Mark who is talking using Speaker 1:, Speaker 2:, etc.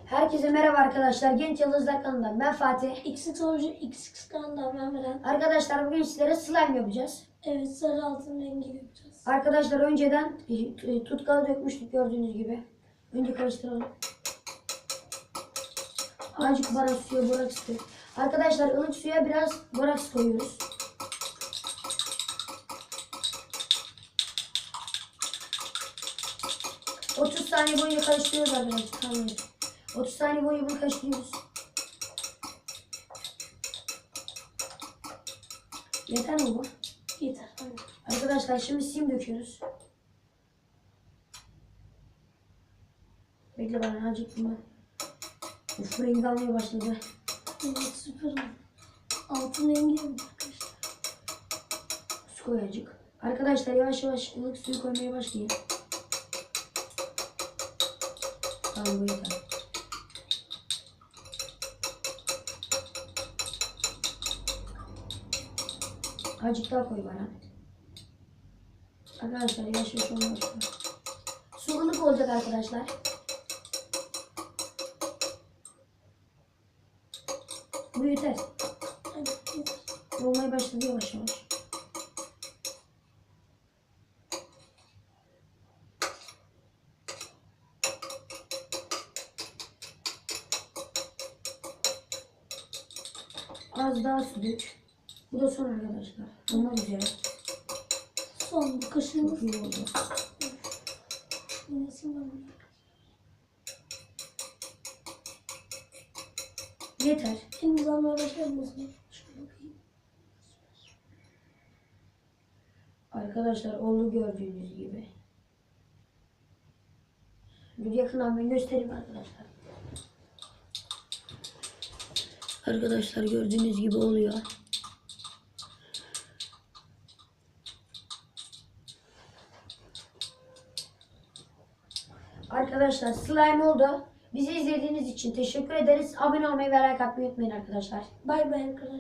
Speaker 1: Herkese merhaba arkadaşlar. Genç Yıldızlar kanalından ben Fatih.
Speaker 2: XX kanalından ben Beren.
Speaker 1: Arkadaşlar bugün sizlere slime yapacağız.
Speaker 2: Evet, sarı altın rengi yapacağız.
Speaker 1: Arkadaşlar önceden tutkalı dökmüştük gördüğünüz gibi. Önce karıştıralım. Azıcık bardak suya boraks suyu. Arkadaşlar ılık suya biraz boraks koyuyoruz. ...30 saniye boyunca karıştırıyoruz arkadaşlar. Tamam. 30 saniye boyunca bunu karıştırıyoruz. Yeter mi bu?
Speaker 2: Yeter.
Speaker 1: Arkadaşlar şimdi sim döküyoruz. Bekle bana azıcık bunu. Uf, rengi almaya başladı.
Speaker 2: Evet, süper oldu. Altın rengi yapacağız arkadaşlar.
Speaker 1: Su koy azıcık. Arkadaşlar yavaş yavaş ılık suyu koymaya başlayın. Tamam, bu yeter. Azıcık daha koy bana. Arkadaşlar yavaş yavaş olmaya başlıyor. Su ılık olacak arkadaşlar. Bu yeter.
Speaker 2: Evet, yeter.
Speaker 1: Olmaya başladı yavaş yavaş. Az daha su dök. Bu da son arkadaşlar. Olmak üzere.
Speaker 2: Son bu kaşığımız.
Speaker 1: Çok iyi oldu.
Speaker 2: Yine simle.
Speaker 1: Yeter.
Speaker 2: Elimiz almaya başladınız mı? Şöyle bakayım.
Speaker 1: Arkadaşlar oldu gördüğünüz gibi. Dur yakından ben göstereyim arkadaşlar. Arkadaşlar gördüğünüz gibi oluyor. Arkadaşlar slime oldu. Bizi izlediğiniz için teşekkür ederiz. Abone olmayı ve like atmayı unutmayın arkadaşlar.
Speaker 2: Bay bay arkadaşlar.